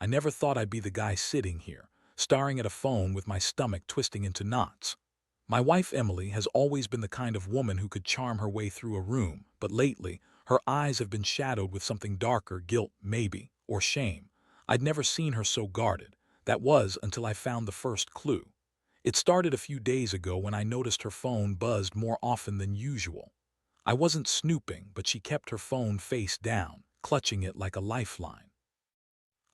I never thought I'd be the guy sitting here, staring at a phone with my stomach twisting into knots. My wife Emily has always been the kind of woman who could charm her way through a room, but lately, her eyes have been shadowed with something darker, guilt, maybe, or shame. I'd never seen her so guarded. That was until I found the first clue. It started a few days ago when I noticed her phone buzzed more often than usual. I wasn't snooping, but she kept her phone face down, clutching it like a lifeline.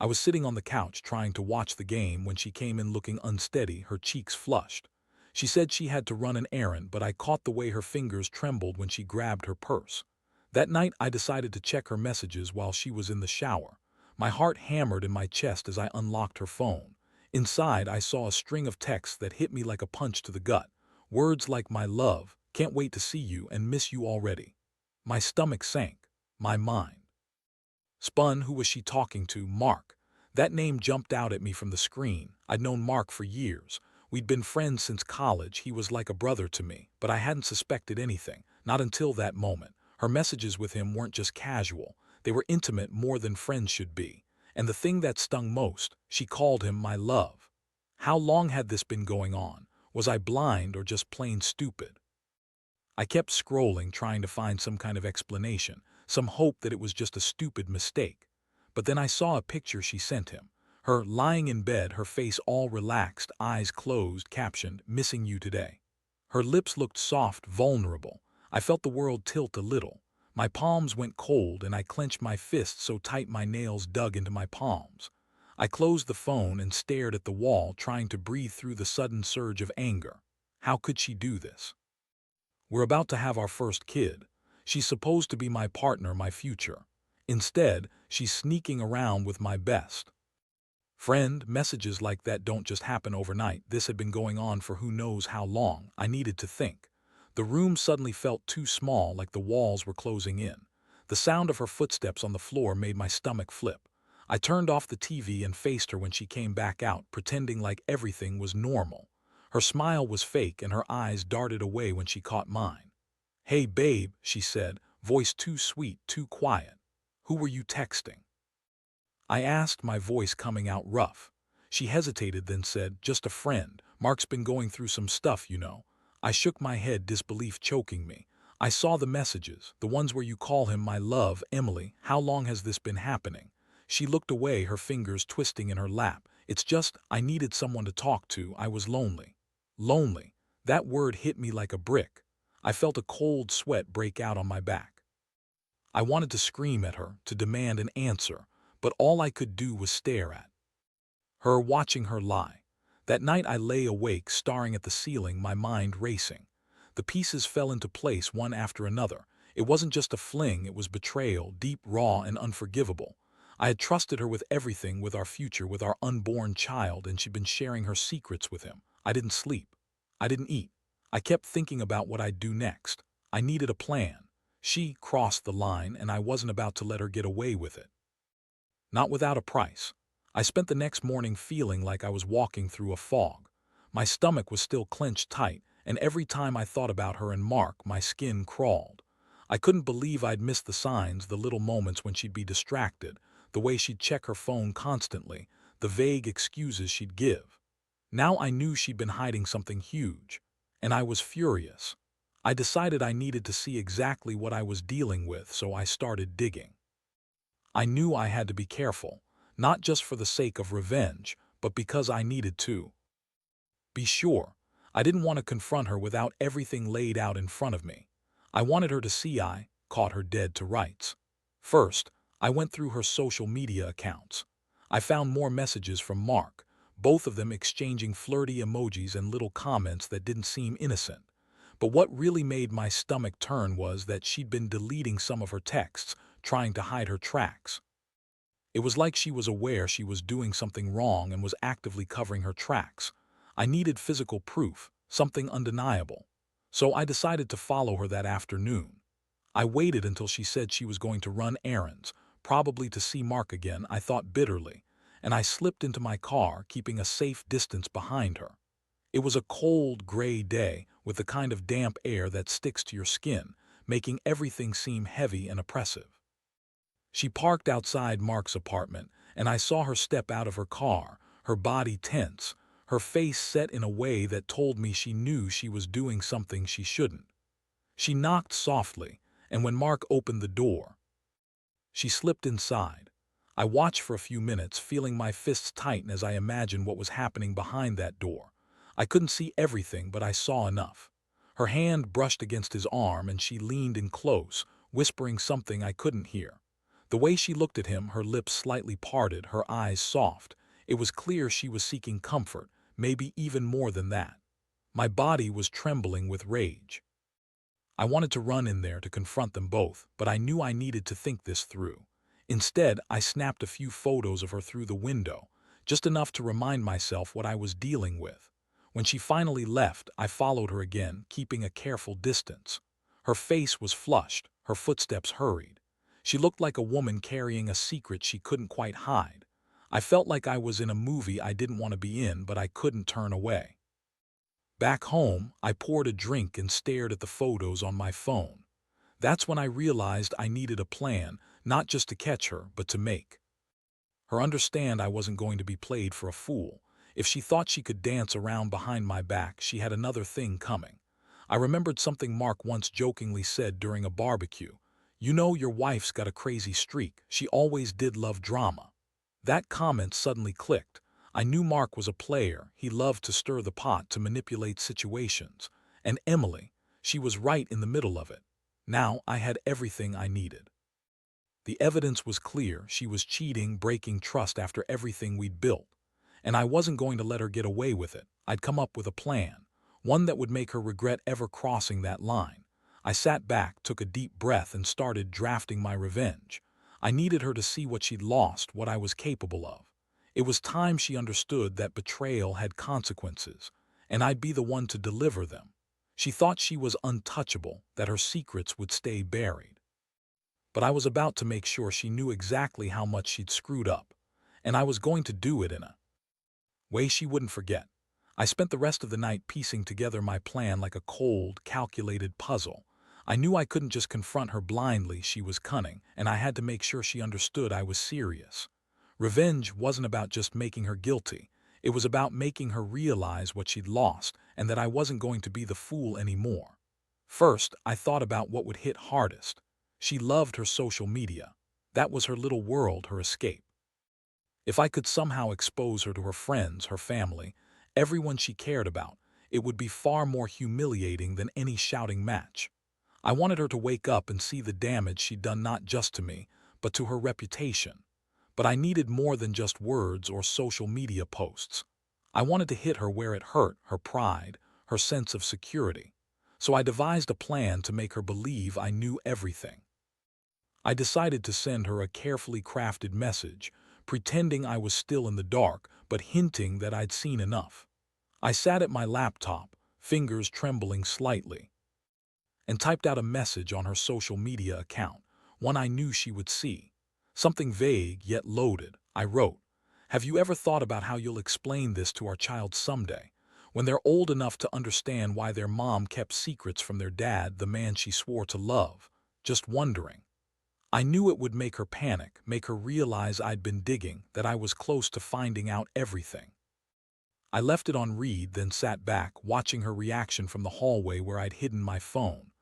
I was sitting on the couch trying to watch the game when she came in looking unsteady, her cheeks flushed. She said she had to run an errand, but I caught the way her fingers trembled when she grabbed her purse. That night I decided to check her messages while she was in the shower. My heart hammered in my chest as I unlocked her phone. Inside I saw a string of texts that hit me like a punch to the gut. Words like "my love," "can't wait to see you," and "miss you already." My stomach sank. My mind spun. Who was she talking to? Mark. That name jumped out at me from the screen. I'd known Mark for years. We'd been friends since college. He was like a brother to me, but I hadn't suspected anything, not until that moment. Her messages with him weren't just casual. They were intimate, more than friends should be. And the thing that stung most, she called him my love. How long had this been going on? Was I blind or just plain stupid? I kept scrolling, trying to find some kind of explanation, some hope that it was just a stupid mistake. But then I saw a picture she sent him. Her lying in bed, her face all relaxed, eyes closed, captioned, "Missing you today." Her lips looked soft, vulnerable. I felt the world tilt a little. My palms went cold and I clenched my fists so tight my nails dug into my palms. I closed the phone and stared at the wall, trying to breathe through the sudden surge of anger. How could she do this? We're about to have our first kid. She's supposed to be my partner, my future. Instead, she's sneaking around with my best friend. Messages like that don't just happen overnight. This had been going on for who knows how long. I needed to think. The room suddenly felt too small, like the walls were closing in. The sound of her footsteps on the floor made my stomach flip. I turned off the TV and faced her when she came back out, pretending like everything was normal. Her smile was fake and her eyes darted away when she caught mine. "Hey babe," she said, voice too sweet, too quiet. "Who were you texting?" I asked, my voice coming out rough. She hesitated, then said, "Just a friend. Mark's been going through some stuff, you know." I shook my head, disbelief choking me. "I saw the messages, the ones where you call him my love. Emily, how long has this been happening?" She looked away, her fingers twisting in her lap. "It's just, I needed someone to talk to. I was lonely." Lonely. That word hit me like a brick. I felt a cold sweat break out on my back. I wanted to scream at her, to demand an answer, but all I could do was stare at her, watching her lie. That night I lay awake, staring at the ceiling, my mind racing. The pieces fell into place one after another. It wasn't just a fling, it was betrayal, deep, raw, and unforgivable. I had trusted her with everything, with our future, with our unborn child, and she'd been sharing her secrets with him. I didn't sleep. I didn't eat. I kept thinking about what I'd do next. I needed a plan. She crossed the line, and I wasn't about to let her get away with it. Not without a price. I spent the next morning feeling like I was walking through a fog. My stomach was still clenched tight, and every time I thought about her and Mark, my skin crawled. I couldn't believe I'd missed the signs, the little moments when she'd be distracted, the way she'd check her phone constantly, the vague excuses she'd give. Now I knew she'd been hiding something huge, and I was furious. I decided I needed to see exactly what I was dealing with, so I started digging. I knew I had to be careful, not just for the sake of revenge, but because I needed to be sure. I didn't want to confront her without everything laid out in front of me. I wanted her to see I caught her dead to rights. First, I went through her social media accounts. I found more messages from Mark, both of them exchanging flirty emojis and little comments that didn't seem innocent. But what really made my stomach turn was that she'd been deleting some of her texts, trying to hide her tracks. It was like she was aware she was doing something wrong and was actively covering her tracks. I needed physical proof, something undeniable. So I decided to follow her that afternoon. I waited until she said she was going to run errands, probably to see Mark again, I thought bitterly, and I slipped into my car, keeping a safe distance behind her. It was a cold, gray day with the kind of damp air that sticks to your skin, making everything seem heavy and oppressive. She parked outside Mark's apartment, and I saw her step out of her car, her body tense, her face set in a way that told me she knew she was doing something she shouldn't. She knocked softly, and when Mark opened the door, she slipped inside. I watched for a few minutes, feeling my fists tighten as I imagined what was happening behind that door. I couldn't see everything, but I saw enough. Her hand brushed against his arm, and she leaned in close, whispering something I couldn't hear. The way she looked at him, her lips slightly parted, her eyes soft. It was clear she was seeking comfort, maybe even more than that. My body was trembling with rage. I wanted to run in there to confront them both, but I knew I needed to think this through. Instead, I snapped a few photos of her through the window, just enough to remind myself what I was dealing with. When she finally left, I followed her again, keeping a careful distance. Her face was flushed, her footsteps hurried. She looked like a woman carrying a secret she couldn't quite hide. I felt like I was in a movie I didn't want to be in, but I couldn't turn away. Back home, I poured a drink and stared at the photos on my phone. That's when I realized I needed a plan, not just to catch her, but to make her understand I wasn't going to be played for a fool. If she thought she could dance around behind my back, she had another thing coming. I remembered something Mark once jokingly said during a barbecue. "You know, your wife's got a crazy streak. She always did love drama." That comment suddenly clicked. I knew Mark was a player. He loved to stir the pot, to manipulate situations. And Emily, she was right in the middle of it. Now I had everything I needed. The evidence was clear. She was cheating, breaking trust after everything we'd built. And I wasn't going to let her get away with it. I'd come up with a plan, one that would make her regret ever crossing that line. I sat back, took a deep breath, and started drafting my revenge. I needed her to see what she'd lost, what I was capable of. It was time she understood that betrayal had consequences, and I'd be the one to deliver them. She thought she was untouchable, that her secrets would stay buried. But I was about to make sure she knew exactly how much she'd screwed up, and I was going to do it in a way she wouldn't forget. I spent the rest of the night piecing together my plan like a cold, calculated puzzle. I knew I couldn't just confront her blindly. She was cunning, and I had to make sure she understood I was serious. Revenge wasn't about just making her guilty. It was about making her realize what she'd lost and that I wasn't going to be the fool anymore. First, I thought about what would hit hardest. She loved her social media. That was her little world, her escape. If I could somehow expose her to her friends, her family, everyone she cared about, it would be far more humiliating than any shouting match. I wanted her to wake up and see the damage she'd done, not just to me, but to her reputation. But I needed more than just words or social media posts. I wanted to hit her where it hurt, her pride, her sense of security. So I devised a plan to make her believe I knew everything. I decided to send her a carefully crafted message, pretending I was still in the dark, but hinting that I'd seen enough. I sat at my laptop, fingers trembling slightly, and typed out a message on her social media account, one I knew she would see. Something vague yet loaded. I wrote, "Have you ever thought about how you'll explain this to our child someday, when they're old enough to understand why their mom kept secrets from their dad, the man she swore to love? Just wondering." I knew it would make her panic, make her realize I'd been digging, that I was close to finding out everything. I left it on read, then sat back, watching her reaction from the hallway where I'd hidden my phone.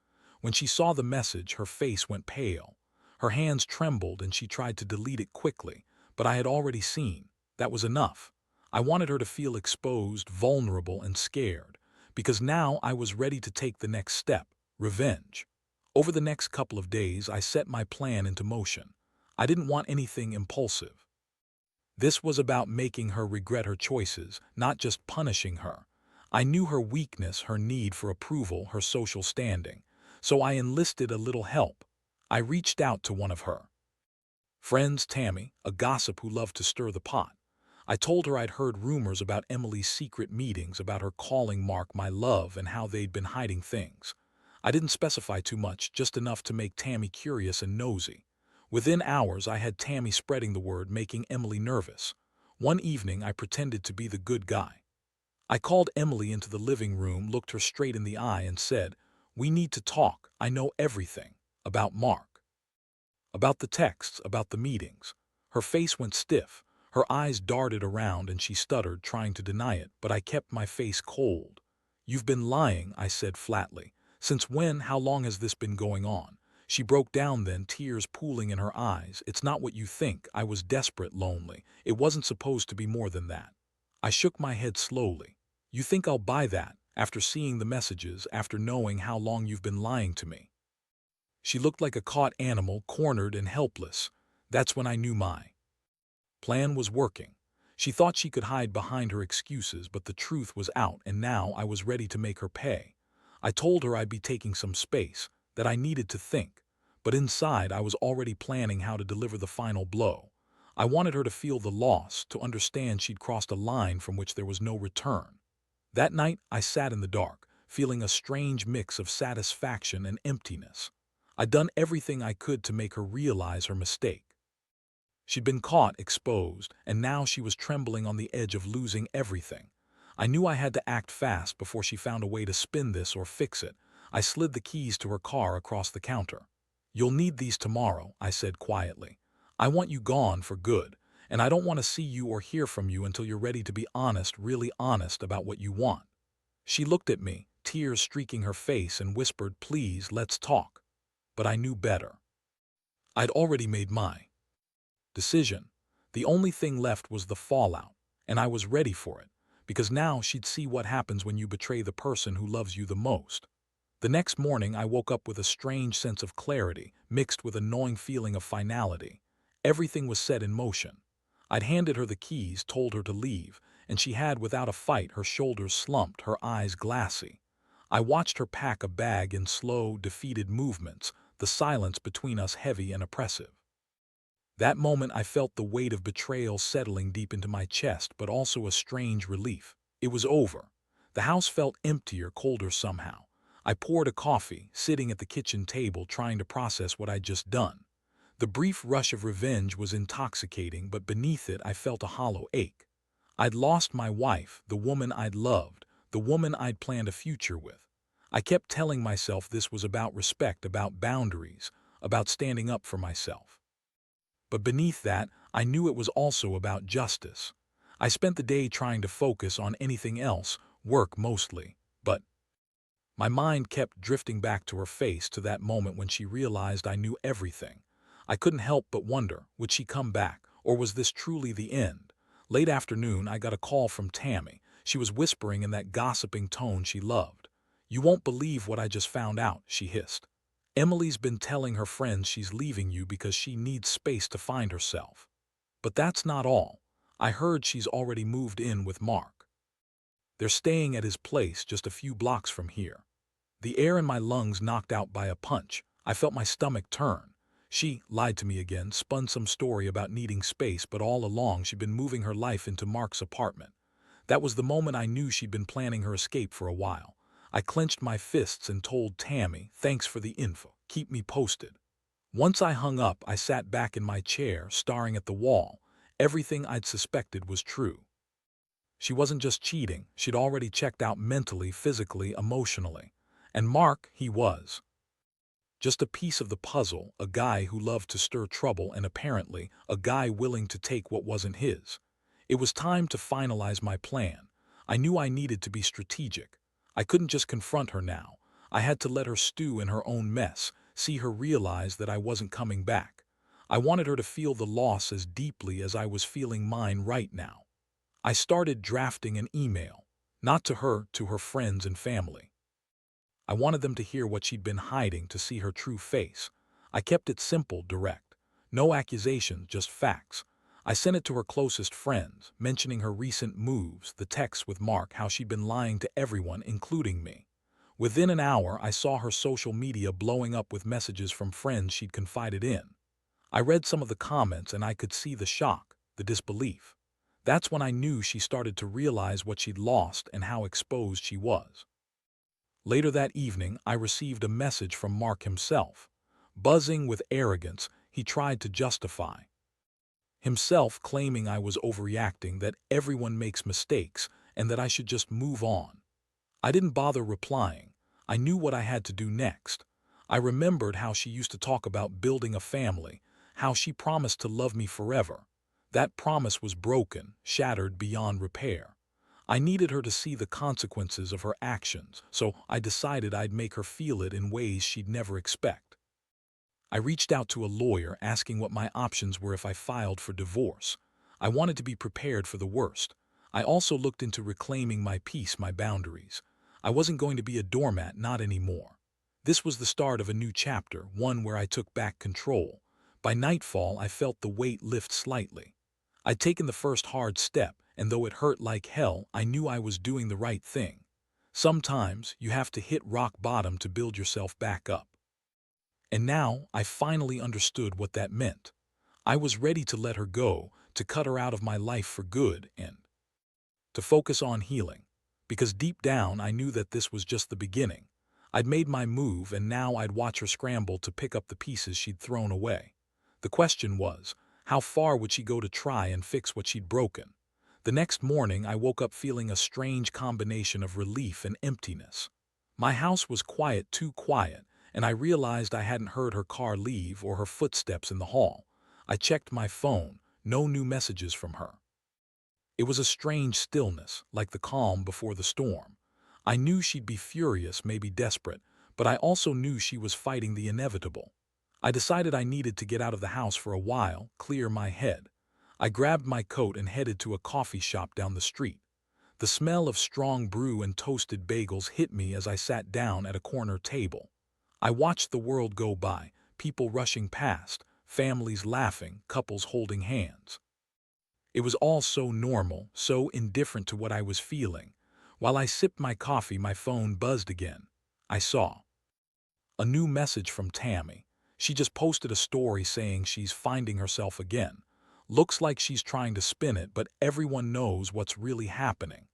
When she saw the message, her face went pale. Her hands trembled and she tried to delete it quickly, but I had already seen. That was enough. I wanted her to feel exposed, vulnerable, and scared, because now I was ready to take the next step, revenge. Over the next couple of days, I set my plan into motion. I didn't want anything impulsive. This was about making her regret her choices, not just punishing her. I knew her weakness, her need for approval, her social standing. So I enlisted a little help. I reached out to one of her friends, Tammy, a gossip who loved to stir the pot. I told her I'd heard rumors about Emily's secret meetings, about her calling Mark my love, and how they'd been hiding things. I didn't specify too much, just enough to make Tammy curious and nosy. Within hours, I had Tammy spreading the word, making Emily nervous. One evening, I pretended to be the good guy. I called Emily into the living room, looked her straight in the eye, and said, "We need to talk. I know everything. About Mark. About the texts, about the meetings." Her face went stiff. Her eyes darted around and she stuttered, trying to deny it, but I kept my face cold. "You've been lying," I said flatly. "Since when? How long has this been going on?" She broke down then, tears pooling in her eyes. "It's not what you think. I was desperate, lonely. It wasn't supposed to be more than that." I shook my head slowly. "You think I'll buy that, after seeing the messages, after knowing how long you've been lying to me?" She looked like a caught animal, cornered and helpless. That's when I knew my plan was working. She thought she could hide behind her excuses, but the truth was out, and now I was ready to make her pay. I told her I'd be taking some space, that I needed to think. But inside, I was already planning how to deliver the final blow. I wanted her to feel the loss, to understand she'd crossed a line from which there was no return. That night, I sat in the dark, feeling a strange mix of satisfaction and emptiness. I'd done everything I could to make her realize her mistake. She'd been caught, exposed, and now she was trembling on the edge of losing everything. I knew I had to act fast before she found a way to spin this or fix it. I slid the keys to her car across the counter. "You'll need these tomorrow," I said quietly. "I want you gone for good, and I don't want to see you or hear from you until you're ready to be honest, really honest about what you want." She looked at me, tears streaking her face, and whispered, "Please, let's talk." But I knew better. I'd already made my decision. The only thing left was the fallout, and I was ready for it, because now she'd see what happens when you betray the person who loves you the most. The next morning I woke up with a strange sense of clarity, mixed with a gnawing feeling of finality. Everything was set in motion. I'd handed her the keys, told her to leave, and she had, without a fight, her shoulders slumped, her eyes glassy. I watched her pack a bag in slow, defeated movements, the silence between us heavy and oppressive. That moment I felt the weight of betrayal settling deep into my chest, but also a strange relief. It was over. The house felt emptier, colder somehow. I poured a coffee, sitting at the kitchen table trying to process what I'd just done. The brief rush of revenge was intoxicating, but beneath it I felt a hollow ache. I'd lost my wife, the woman I'd loved, the woman I'd planned a future with. I kept telling myself this was about respect, about boundaries, about standing up for myself. But beneath that, I knew it was also about justice. I spent the day trying to focus on anything else, work mostly, but my mind kept drifting back to her face, to that moment when she realized I knew everything. I couldn't help but wonder, would she come back, or was this truly the end? Late afternoon, I got a call from Tammy. She was whispering in that gossiping tone she loved. "You won't believe what I just found out," she hissed. "Emily's been telling her friends she's leaving you because she needs space to find herself. But that's not all. I heard she's already moved in with Mark. They're staying at his place just a few blocks from here." The air in my lungs knocked out by a punch. I felt my stomach turn. She lied to me again, spun some story about needing space, but all along she'd been moving her life into Mark's apartment. That was the moment I knew she'd been planning her escape for a while. I clenched my fists and told Tammy, "Thanks for the info. Keep me posted." Once I hung up, I sat back in my chair, staring at the wall. Everything I'd suspected was true. She wasn't just cheating, she'd already checked out mentally, physically, emotionally. And Mark, he was just a piece of the puzzle, a guy who loved to stir trouble, and apparently a guy willing to take what wasn't his. It was time to finalize my plan. I knew I needed to be strategic. I couldn't just confront her now. I had to let her stew in her own mess, see her realize that I wasn't coming back. I wanted her to feel the loss as deeply as I was feeling mine right now. I started drafting an email, not to her, to her friends and family. I wanted them to hear what she'd been hiding, to see her true face. I kept it simple, direct. No accusations, just facts. I sent it to her closest friends, mentioning her recent moves, the texts with Mark, how she'd been lying to everyone, including me. Within an hour, I saw her social media blowing up with messages from friends she'd confided in. I read some of the comments and I could see the shock, the disbelief. That's when I knew she started to realize what she'd lost and how exposed she was. Later that evening, I received a message from Mark himself. Buzzing with arrogance, he tried to justify himself, claiming I was overreacting, that everyone makes mistakes, and that I should just move on. I didn't bother replying. I knew what I had to do next. I remembered how she used to talk about building a family, how she promised to love me forever. That promise was broken, shattered beyond repair. I needed her to see the consequences of her actions, so I decided I'd make her feel it in ways she'd never expect. I reached out to a lawyer asking what my options were if I filed for divorce. I wanted to be prepared for the worst. I also looked into reclaiming my peace, my boundaries. I wasn't going to be a doormat, not anymore. This was the start of a new chapter, one where I took back control. By nightfall, I felt the weight lift slightly. I'd taken the first hard step, and though it hurt like hell, I knew I was doing the right thing. Sometimes you have to hit rock bottom to build yourself back up. And now I finally understood what that meant. I was ready to let her go, to cut her out of my life for good, and to focus on healing. Because deep down I knew that this was just the beginning. I'd made my move, and now I'd watch her scramble to pick up the pieces she'd thrown away. The question was, how far would she go to try and fix what she'd broken? The next morning I woke up feeling a strange combination of relief and emptiness. My house was quiet, too quiet, and I realized I hadn't heard her car leave or her footsteps in the hall. I checked my phone, no new messages from her. It was a strange stillness, like the calm before the storm. I knew she'd be furious, maybe desperate, but I also knew she was fighting the inevitable. I decided I needed to get out of the house for a while, clear my head. I grabbed my coat and headed to a coffee shop down the street. The smell of strong brew and toasted bagels hit me as I sat down at a corner table. I watched the world go by, people rushing past, families laughing, couples holding hands. It was all so normal, so indifferent to what I was feeling. While I sipped my coffee, my phone buzzed again. I saw a new message from Tammy. She just posted a story saying she's finding herself again. Looks like she's trying to spin it, but everyone knows what's really happening.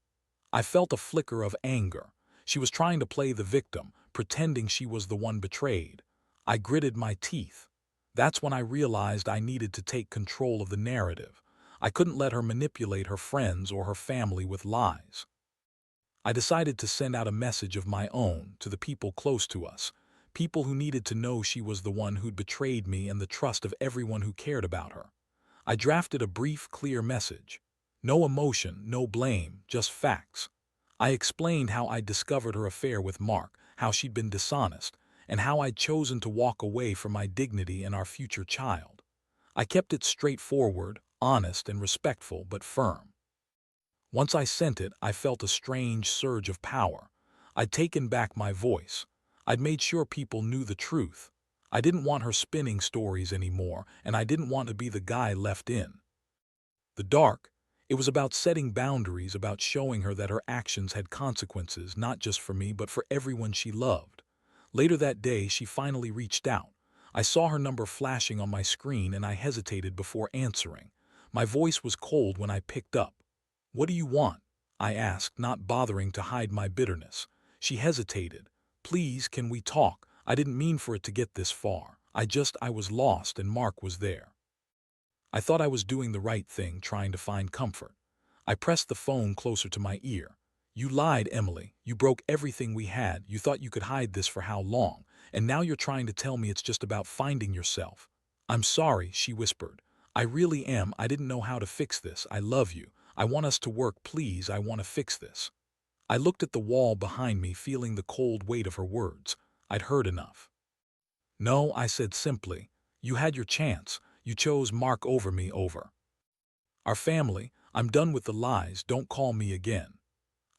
I felt a flicker of anger. She was trying to play the victim, pretending she was the one betrayed. I gritted my teeth. That's when I realized I needed to take control of the narrative. I couldn't let her manipulate her friends or her family with lies. I decided to send out a message of my own to the people close to us, people who needed to know she was the one who'd betrayed me and the trust of everyone who cared about her. I drafted a brief, clear message. No emotion, no blame, just facts. I explained how I'd discovered her affair with Mark, how she'd been dishonest, and how I'd chosen to walk away from my dignity and our future child. I kept it straightforward, honest, and respectful, but firm. Once I sent it, I felt a strange surge of power. I'd taken back my voice. I'd made sure people knew the truth. I didn't want her spinning stories anymore, and I didn't want to be the guy left in the dark. It was about setting boundaries, about showing her that her actions had consequences, not just for me, but for everyone she loved. Later that day, she finally reached out. I saw her number flashing on my screen, and I hesitated before answering. My voice was cold when I picked up. "What do you want?" I asked, not bothering to hide my bitterness. She hesitated. "Please, can we talk? I didn't mean for it to get this far. I was lost, and Mark was there." I thought I was doing the right thing, trying to find comfort. I pressed the phone closer to my ear. "You lied, Emily. You broke everything we had. You thought you could hide this for how long? And now you're trying to tell me it's just about finding yourself." "I'm sorry," she whispered. "I really am. I didn't know how to fix this. I love you. I want us to work, please. I want to fix this." I looked at the wall behind me, feeling the cold weight of her words. I'd heard enough. "No," I said simply. "You had your chance. You chose Mark over me, over our family. I'm done with the lies. Don't call me again."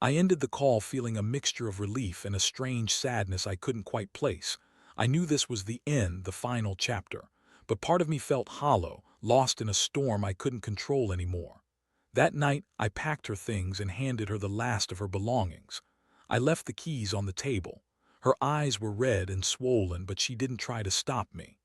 I ended the call feeling a mixture of relief and a strange sadness I couldn't quite place. I knew this was the end, the final chapter. But part of me felt hollow, lost in a storm I couldn't control anymore. That night, I packed her things and handed her the last of her belongings. I left the keys on the table. Her eyes were red and swollen, but she didn't try to stop me.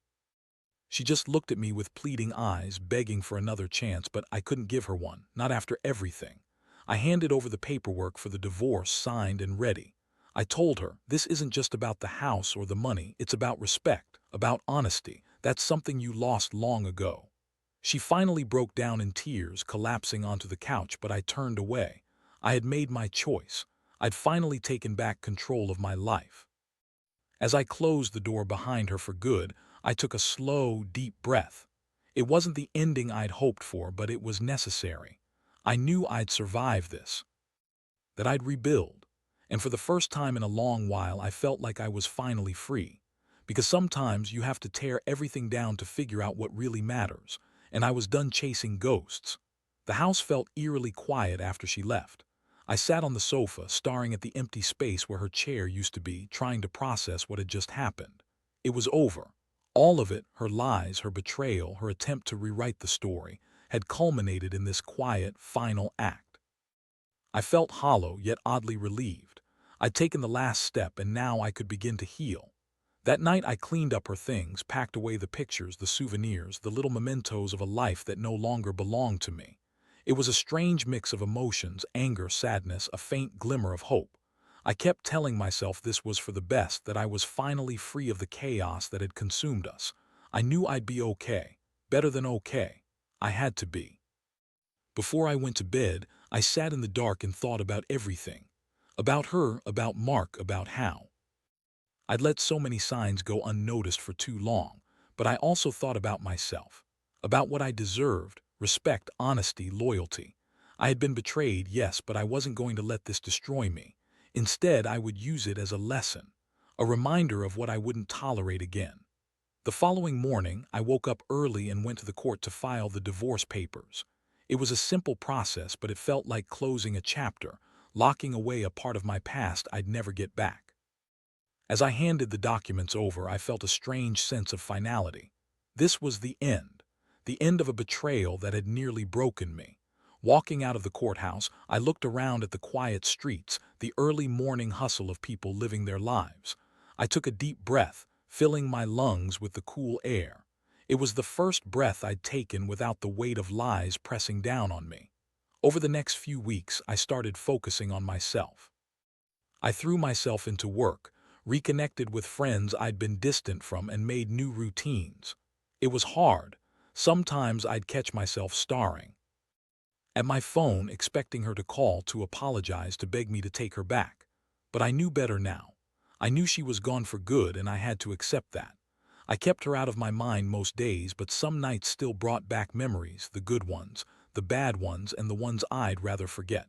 She just looked at me with pleading eyes, begging for another chance, but I couldn't give her one, not after everything. I handed over the paperwork for the divorce, signed and ready. I told her, this isn't just about the house or the money, it's about respect, about honesty. That's something you lost long ago. She finally broke down in tears, collapsing onto the couch, but I turned away. I had made my choice. I'd finally taken back control of my life. As I closed the door behind her for good, I took a slow, deep breath. It wasn't the ending I'd hoped for, but it was necessary. I knew I'd survive this, that I'd rebuild. And for the first time in a long while, I felt like I was finally free. Because sometimes you have to tear everything down to figure out what really matters, and I was done chasing ghosts. The house felt eerily quiet after she left. I sat on the sofa, staring at the empty space where her chair used to be, trying to process what had just happened. It was over. All of it, her lies, her betrayal, her attempt to rewrite the story, had culminated in this quiet, final act. I felt hollow, yet oddly relieved. I'd taken the last step, and now I could begin to heal. That night I cleaned up her things, packed away the pictures, the souvenirs, the little mementos of a life that no longer belonged to me. It was a strange mix of emotions, anger, sadness, a faint glimmer of hope. I kept telling myself this was for the best, that I was finally free of the chaos that had consumed us. I knew I'd be okay, better than okay. I had to be. Before I went to bed, I sat in the dark and thought about everything. About her, about Mark, about how I'd let so many signs go unnoticed for too long, but I also thought about myself, about what I deserved: respect, honesty, loyalty. I had been betrayed, yes, but I wasn't going to let this destroy me. Instead, I would use it as a lesson, a reminder of what I wouldn't tolerate again. The following morning, I woke up early and went to the court to file the divorce papers. It was a simple process, but it felt like closing a chapter, locking away a part of my past I'd never get back. As I handed the documents over, I felt a strange sense of finality. This was the end of a betrayal that had nearly broken me. Walking out of the courthouse, I looked around at the quiet streets, the early morning hustle of people living their lives. I took a deep breath, filling my lungs with the cool air. It was the first breath I'd taken without the weight of lies pressing down on me. Over the next few weeks, I started focusing on myself. I threw myself into work, reconnected with friends I'd been distant from, and made new routines. It was hard. Sometimes I'd catch myself staring at my phone, expecting her to call, to apologize, to beg me to take her back. But I knew better now. I knew she was gone for good, and I had to accept that. I kept her out of my mind most days, but some nights still brought back memories, the good ones, the bad ones, and the ones I'd rather forget.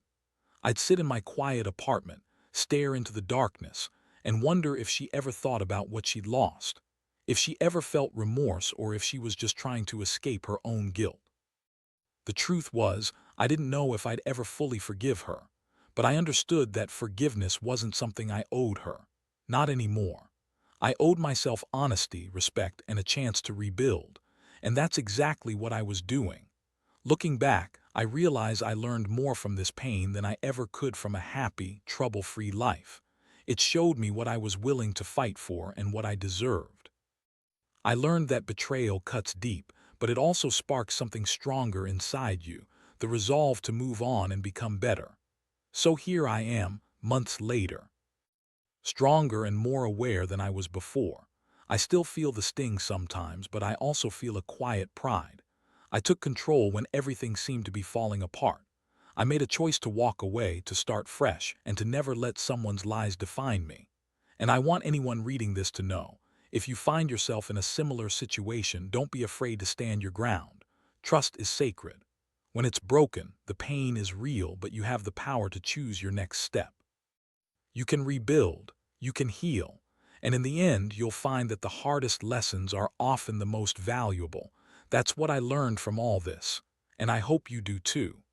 I'd sit in my quiet apartment, stare into the darkness, and wonder if she ever thought about what she'd lost, if she ever felt remorse, or if she was just trying to escape her own guilt. The truth was, I didn't know if I'd ever fully forgive her, but I understood that forgiveness wasn't something I owed her. Not anymore. I owed myself honesty, respect, and a chance to rebuild, and that's exactly what I was doing. Looking back, I realize I learned more from this pain than I ever could from a happy, trouble-free life. It showed me what I was willing to fight for and what I deserved. I learned that betrayal cuts deep, but it also sparks something stronger inside you, the resolve to move on and become better. So here I am, months later, stronger and more aware than I was before. I still feel the sting sometimes, but I also feel a quiet pride. I took control when everything seemed to be falling apart. I made a choice to walk away, to start fresh, and to never let someone's lies define me. And I want anyone reading this to know, if you find yourself in a similar situation, don't be afraid to stand your ground. Trust is sacred. When it's broken, the pain is real, but you have the power to choose your next step. You can rebuild, you can heal, and in the end, you'll find that the hardest lessons are often the most valuable. That's what I learned from all this, and I hope you do too.